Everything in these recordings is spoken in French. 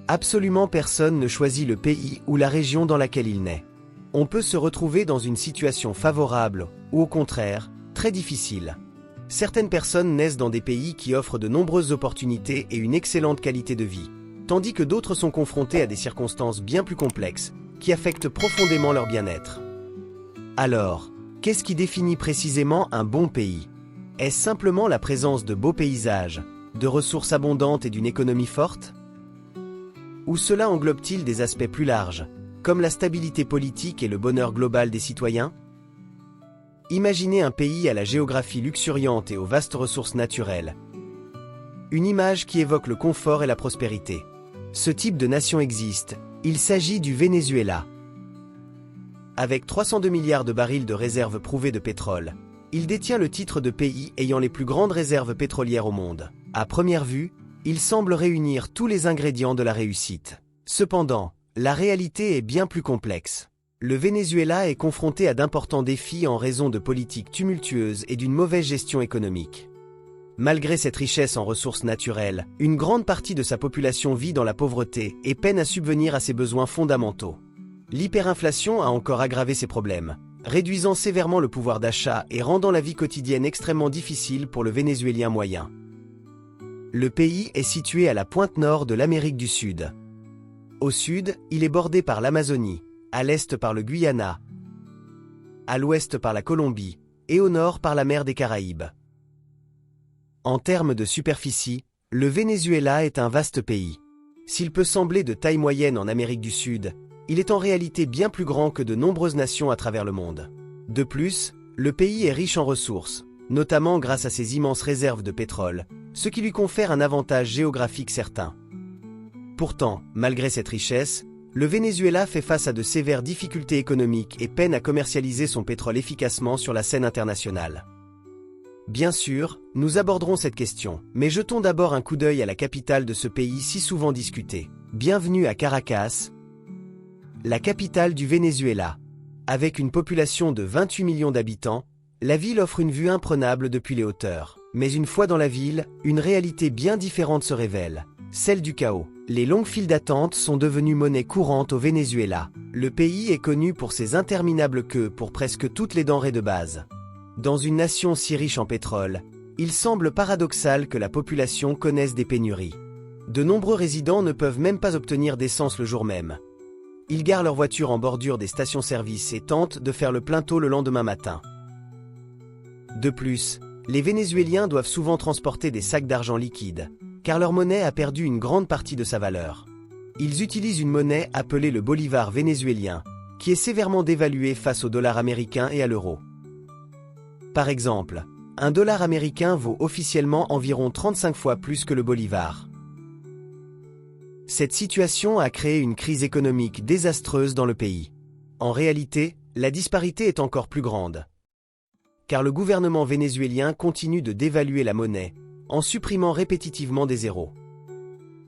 Absolument personne ne choisit le pays ou la région dans laquelle il naît. On peut se retrouver dans une situation favorable, ou au contraire, très difficile. Certaines personnes naissent dans des pays qui offrent de nombreuses opportunités et une excellente qualité de vie, tandis que d'autres sont confrontés à des circonstances bien plus complexes, qui affectent profondément leur bien-être. Alors, qu'est-ce qui définit précisément un bon pays? Est-ce simplement la présence de beaux paysages, de ressources abondantes et d'une économie forte? Ou cela englobe-t-il des aspects plus larges, comme la stabilité politique et le bonheur global des citoyens? Imaginez un pays à la géographie luxuriante et aux vastes ressources naturelles. Une image qui évoque le confort et la prospérité. Ce type de nation existe, il s'agit du Venezuela. Avec 302 milliards de barils de réserves prouvées de pétrole, il détient le titre de pays ayant les plus grandes réserves pétrolières au monde. À première vue, il semble réunir tous les ingrédients de la réussite. Cependant, la réalité est bien plus complexe. Le Venezuela est confronté à d'importants défis en raison de politiques tumultueuses et d'une mauvaise gestion économique. Malgré cette richesse en ressources naturelles, une grande partie de sa population vit dans la pauvreté et peine à subvenir à ses besoins fondamentaux. L'hyperinflation a encore aggravé ces problèmes, réduisant sévèrement le pouvoir d'achat et rendant la vie quotidienne extrêmement difficile pour le Vénézuélien moyen. Le pays est situé à la pointe nord de l'Amérique du Sud. Au sud, il est bordé par l'Amazonie, à l'est par le Guyana, à l'ouest par la Colombie, et au nord par la mer des Caraïbes. En termes de superficie, le Venezuela est un vaste pays. S'il peut sembler de taille moyenne en Amérique du Sud, il est en réalité bien plus grand que de nombreuses nations à travers le monde. De plus, le pays est riche en ressources, notamment grâce à ses immenses réserves de pétrole, ce qui lui confère un avantage géographique certain. Pourtant, malgré cette richesse, le Venezuela fait face à de sévères difficultés économiques et peine à commercialiser son pétrole efficacement sur la scène internationale. Bien sûr, nous aborderons cette question, mais jetons d'abord un coup d'œil à la capitale de ce pays si souvent discuté. Bienvenue à Caracas, la capitale du Venezuela. Avec une population de 28 millions d'habitants, la ville offre une vue imprenable depuis les hauteurs. Mais une fois dans la ville, une réalité bien différente se révèle, celle du chaos. Les longues files d'attente sont devenues monnaie courante au Venezuela. Le pays est connu pour ses interminables queues pour presque toutes les denrées de base. Dans une nation si riche en pétrole, il semble paradoxal que la population connaisse des pénuries. De nombreux résidents ne peuvent même pas obtenir d'essence le jour même. Ils garent leur voiture en bordure des stations-service et tentent de faire le plein tôt le lendemain matin. De plus, les Vénézuéliens doivent souvent transporter des sacs d'argent liquide, car leur monnaie a perdu une grande partie de sa valeur. Ils utilisent une monnaie appelée le bolivar vénézuélien, qui est sévèrement dévaluée face au dollar américain et à l'euro. Par exemple, un dollar américain vaut officiellement environ 35 fois plus que le bolivar. Cette situation a créé une crise économique désastreuse dans le pays. En réalité, la disparité est encore plus grande, car le gouvernement vénézuélien continue de dévaluer la monnaie, en supprimant répétitivement des zéros.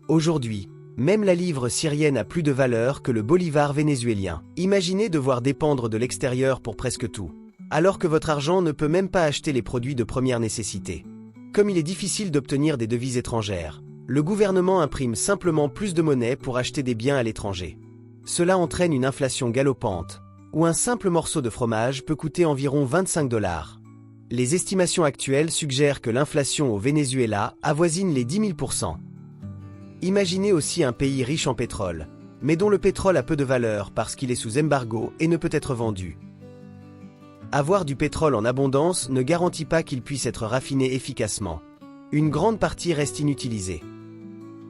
Aujourd'hui, même la livre syrienne a plus de valeur que le bolivar vénézuélien. Imaginez devoir dépendre de l'extérieur pour presque tout, alors que votre argent ne peut même pas acheter les produits de première nécessité. Comme il est difficile d'obtenir des devises étrangères, le gouvernement imprime simplement plus de monnaie pour acheter des biens à l'étranger. Cela entraîne une inflation galopante, où un simple morceau de fromage peut coûter environ 25 $. Les estimations actuelles suggèrent que l'inflation au Venezuela avoisine les 10 000%. Imaginez aussi un pays riche en pétrole, mais dont le pétrole a peu de valeur parce qu'il est sous embargo et ne peut être vendu. Avoir du pétrole en abondance ne garantit pas qu'il puisse être raffiné efficacement. Une grande partie reste inutilisée.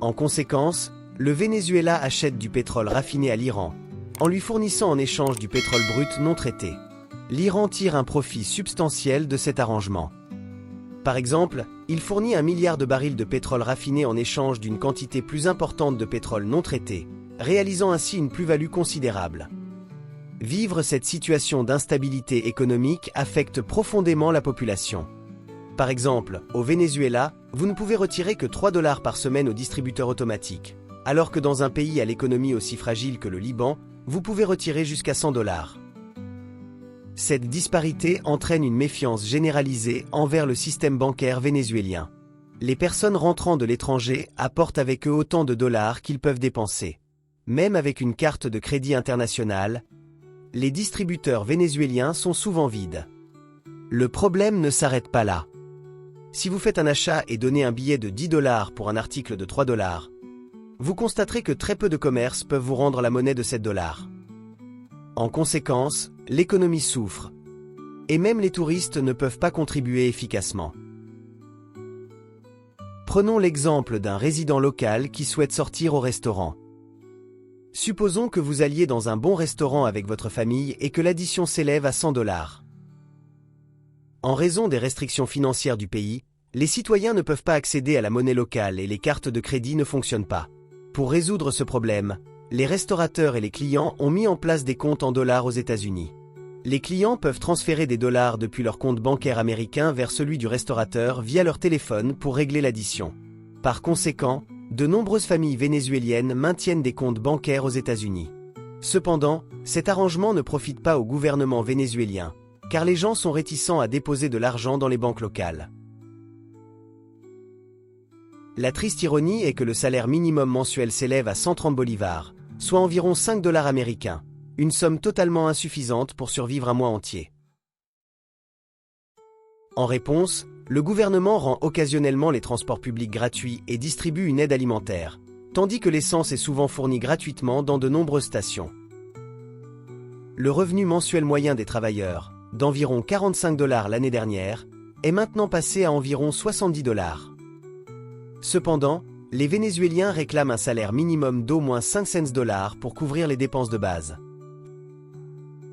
En conséquence, le Venezuela achète du pétrole raffiné à l'Iran, en lui fournissant en échange du pétrole brut non traité. L'Iran tire un profit substantiel de cet arrangement. Par exemple, il fournit 1 milliard de barils de pétrole raffiné en échange d'une quantité plus importante de pétrole non traité, réalisant ainsi une plus-value considérable. Vivre cette situation d'instabilité économique affecte profondément la population. Par exemple, au Venezuela, vous ne pouvez retirer que 3 $ par semaine au distributeur automatique, alors que dans un pays à l'économie aussi fragile que le Liban, vous pouvez retirer jusqu'à 100 $. Cette disparité entraîne une méfiance généralisée envers le système bancaire vénézuélien. Les personnes rentrant de l'étranger apportent avec eux autant de dollars qu'ils peuvent dépenser. Même avec une carte de crédit internationale, les distributeurs vénézuéliens sont souvent vides. Le problème ne s'arrête pas là. Si vous faites un achat et donnez un billet de 10 dollars pour un article de 3 dollars, vous constaterez que très peu de commerces peuvent vous rendre la monnaie de 7 dollars. En conséquence, l'économie souffre. Et même les touristes ne peuvent pas contribuer efficacement. Prenons l'exemple d'un résident local qui souhaite sortir au restaurant. Supposons que vous alliez dans un bon restaurant avec votre famille et que l'addition s'élève à 100 dollars. En raison des restrictions financières du pays, les citoyens ne peuvent pas accéder à la monnaie locale et les cartes de crédit ne fonctionnent pas. Pour résoudre ce problème, les restaurateurs et les clients ont mis en place des comptes en dollars aux États-Unis. Les clients peuvent transférer des dollars depuis leur compte bancaire américain vers celui du restaurateur via leur téléphone pour régler l'addition. Par conséquent, de nombreuses familles vénézuéliennes maintiennent des comptes bancaires aux États-Unis. Cependant, cet arrangement ne profite pas au gouvernement vénézuélien, car les gens sont réticents à déposer de l'argent dans les banques locales. La triste ironie est que le salaire minimum mensuel s'élève à 130 bolivars, soit environ 5 dollars américains, une somme totalement insuffisante pour survivre un mois entier. En réponse, le gouvernement rend occasionnellement les transports publics gratuits et distribue une aide alimentaire, tandis que l'essence est souvent fournie gratuitement dans de nombreuses stations. Le revenu mensuel moyen des travailleurs, d'environ 45 dollars l'année dernière, est maintenant passé à environ 70 dollars. Cependant, les Vénézuéliens réclament un salaire minimum d'au moins 500 dollars pour couvrir les dépenses de base.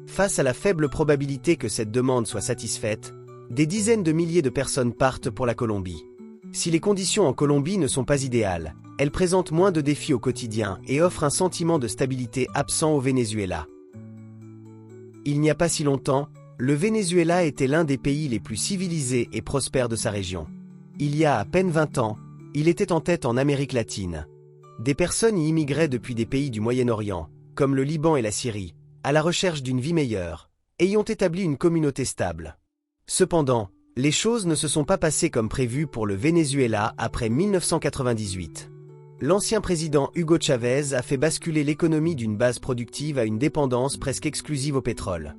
Face à la faible probabilité que cette demande soit satisfaite, des dizaines de milliers de personnes partent pour la Colombie. Si les conditions en Colombie ne sont pas idéales, elles présentent moins de défis au quotidien et offrent un sentiment de stabilité absent au Venezuela. Il n'y a pas si longtemps, le Venezuela était l'un des pays les plus civilisés et prospères de sa région. Il y a à peine 20 ans, il était en tête en Amérique latine. Des personnes y immigraient depuis des pays du Moyen-Orient, comme le Liban et la Syrie, à la recherche d'une vie meilleure, et y ont établi une communauté stable. Cependant, les choses ne se sont pas passées comme prévu pour le Venezuela après 1998. L'ancien président Hugo Chavez a fait basculer l'économie d'une base productive à une dépendance presque exclusive au pétrole.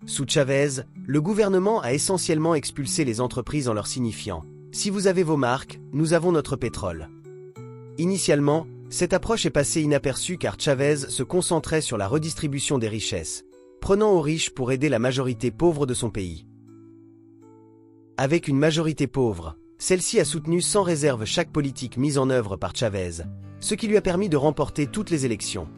Sous Chavez, le gouvernement a essentiellement expulsé les entreprises en leur signifiant « Si vous avez vos marques, nous avons notre pétrole ». Initialement, cette approche est passée inaperçue car Chavez se concentrait sur la redistribution des richesses, prenant aux riches pour aider la majorité pauvre de son pays. Avec une majorité pauvre, celle-ci a soutenu sans réserve chaque politique mise en œuvre par Chavez, ce qui lui a permis de remporter toutes les élections.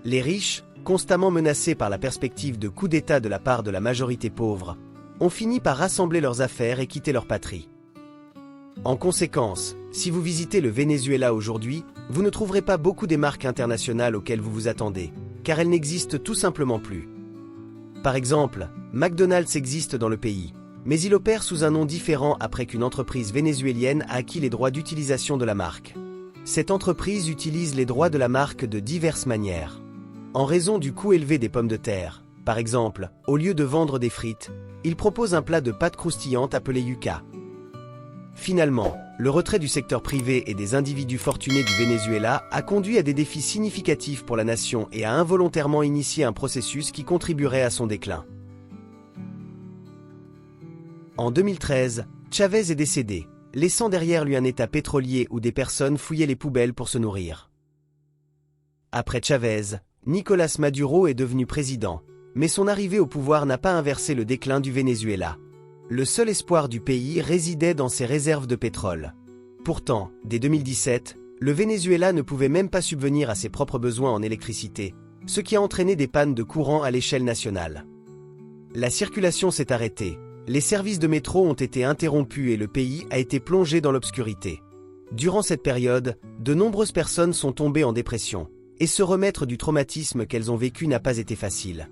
Les riches, constamment menacés par la perspective de coup d'État de la part de la majorité pauvre, ont fini par rassembler leurs affaires et quitter leur patrie. En conséquence, si vous visitez le Venezuela aujourd'hui, vous ne trouverez pas beaucoup des marques internationales auxquelles vous vous attendez, car elles n'existent tout simplement plus. Par exemple, McDonald's existe dans le pays, mais il opère sous un nom différent après qu'une entreprise vénézuélienne a acquis les droits d'utilisation de la marque. Cette entreprise utilise les droits de la marque de diverses manières. En raison du coût élevé des pommes de terre, par exemple, au lieu de vendre des frites, il propose un plat de pâtes croustillantes appelé yuca. Finalement, le retrait du secteur privé et des individus fortunés du Venezuela a conduit à des défis significatifs pour la nation et a involontairement initié un processus qui contribuerait à son déclin. En 2013, Chavez est décédé, laissant derrière lui un état pétrolier où des personnes fouillaient les poubelles pour se nourrir. Après Chavez, Nicolás Maduro est devenu président, mais son arrivée au pouvoir n'a pas inversé le déclin du Venezuela. Le seul espoir du pays résidait dans ses réserves de pétrole. Pourtant, dès 2017, le Venezuela ne pouvait même pas subvenir à ses propres besoins en électricité, ce qui a entraîné des pannes de courant à l'échelle nationale. La circulation s'est arrêtée, les services de métro ont été interrompus et le pays a été plongé dans l'obscurité. Durant cette période, de nombreuses personnes sont tombées en dépression, et se remettre du traumatisme qu'elles ont vécu n'a pas été facile.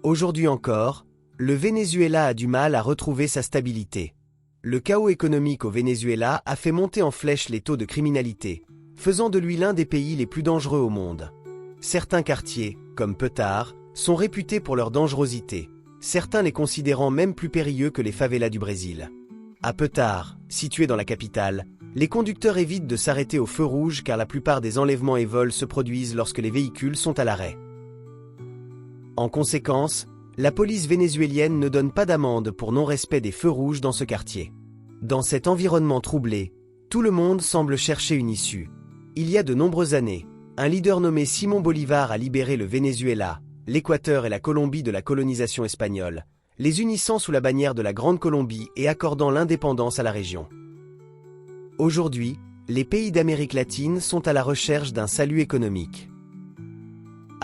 Aujourd'hui encore, le Venezuela a du mal à retrouver sa stabilité. Le chaos économique au Venezuela a fait monter en flèche les taux de criminalité, faisant de lui l'un des pays les plus dangereux au monde. Certains quartiers, comme Petare, sont réputés pour leur dangerosité, certains les considérant même plus périlleux que les favelas du Brésil. À Petare, situé dans la capitale, les conducteurs évitent de s'arrêter au feu rouge car la plupart des enlèvements et vols se produisent lorsque les véhicules sont à l'arrêt. En conséquence, la police vénézuélienne ne donne pas d'amende pour non-respect des feux rouges dans ce quartier. Dans cet environnement troublé, tout le monde semble chercher une issue. Il y a de nombreuses années, un leader nommé Simón Bolívar a libéré le Venezuela, l'Équateur et la Colombie de la colonisation espagnole, les unissant sous la bannière de la Grande Colombie et accordant l'indépendance à la région. Aujourd'hui, les pays d'Amérique latine sont à la recherche d'un salut économique.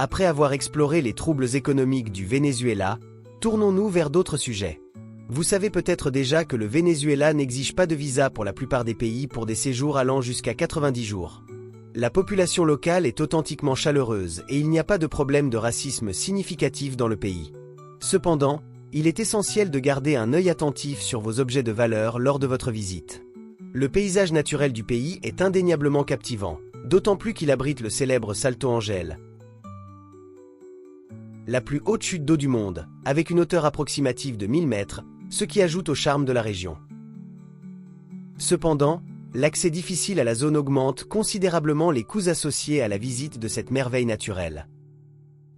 Après avoir exploré les troubles économiques du Venezuela, tournons-nous vers d'autres sujets. Vous savez peut-être déjà que le Venezuela n'exige pas de visa pour la plupart des pays pour des séjours allant jusqu'à 90 jours. La population locale est authentiquement chaleureuse et il n'y a pas de problème de racisme significatif dans le pays. Cependant, il est essentiel de garder un œil attentif sur vos objets de valeur lors de votre visite. Le paysage naturel du pays est indéniablement captivant, d'autant plus qu'il abrite le célèbre Salto Ángel, la plus haute chute d'eau du monde, avec une hauteur approximative de 1000 mètres, ce qui ajoute au charme de la région. Cependant, l'accès difficile à la zone augmente considérablement les coûts associés à la visite de cette merveille naturelle.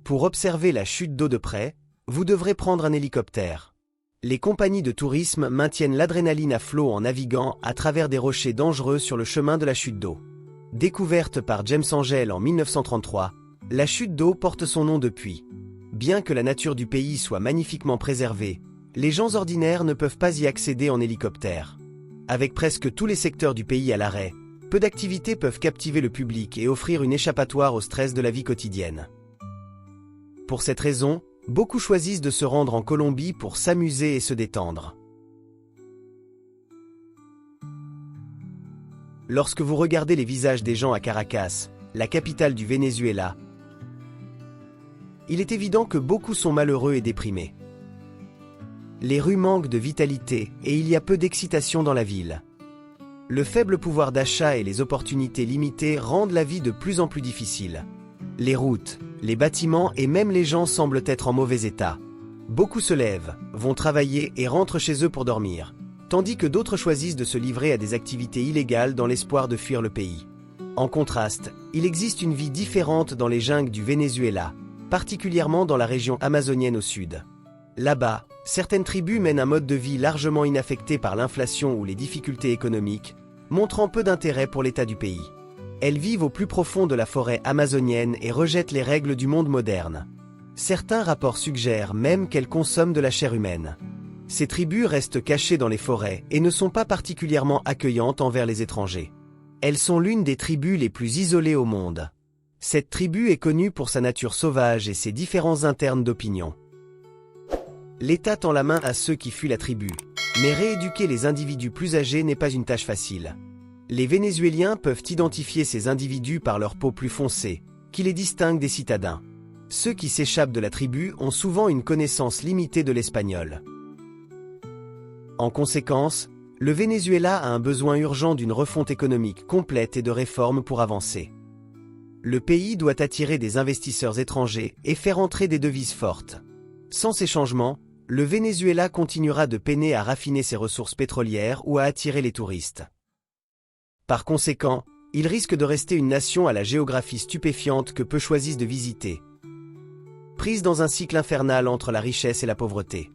Pour observer la chute d'eau de près, vous devrez prendre un hélicoptère. Les compagnies de tourisme maintiennent l'adrénaline à flot en naviguant à travers des rochers dangereux sur le chemin de la chute d'eau. Découverte par James Ángel en 1933, la chute d'eau porte son nom depuis. Bien que la nature du pays soit magnifiquement préservée, les gens ordinaires ne peuvent pas y accéder en hélicoptère. Avec presque tous les secteurs du pays à l'arrêt, peu d'activités peuvent captiver le public et offrir une échappatoire au stress de la vie quotidienne. Pour cette raison, beaucoup choisissent de se rendre en Colombie pour s'amuser et se détendre. Lorsque vous regardez les visages des gens à Caracas, la capitale du Venezuela, il est évident que beaucoup sont malheureux et déprimés. Les rues manquent de vitalité et il y a peu d'excitation dans la ville. Le faible pouvoir d'achat et les opportunités limitées rendent la vie de plus en plus difficile. Les routes, les bâtiments et même les gens semblent être en mauvais état. Beaucoup se lèvent, vont travailler et rentrent chez eux pour dormir, tandis que d'autres choisissent de se livrer à des activités illégales dans l'espoir de fuir le pays. En contraste, il existe une vie différente dans les jungles du Venezuela, particulièrement dans la région amazonienne au sud. Là-bas, certaines tribus mènent un mode de vie largement inaffecté par l'inflation ou les difficultés économiques, montrant peu d'intérêt pour l'état du pays. Elles vivent au plus profond de la forêt amazonienne et rejettent les règles du monde moderne. Certains rapports suggèrent même qu'elles consomment de la chair humaine. Ces tribus restent cachées dans les forêts et ne sont pas particulièrement accueillantes envers les étrangers. Elles sont l'une des tribus les plus isolées au monde. Cette tribu est connue pour sa nature sauvage et ses différences internes d'opinion. L'État tend la main à ceux qui fuient la tribu, mais rééduquer les individus plus âgés n'est pas une tâche facile. Les Vénézuéliens peuvent identifier ces individus par leur peau plus foncée, qui les distingue des citadins. Ceux qui s'échappent de la tribu ont souvent une connaissance limitée de l'espagnol. En conséquence, le Venezuela a un besoin urgent d'une refonte économique complète et de réformes pour avancer. Le pays doit attirer des investisseurs étrangers et faire entrer des devises fortes. Sans ces changements, le Venezuela continuera de peiner à raffiner ses ressources pétrolières ou à attirer les touristes. Par conséquent, il risque de rester une nation à la géographie stupéfiante que peu choisissent de visiter, prise dans un cycle infernal entre la richesse et la pauvreté.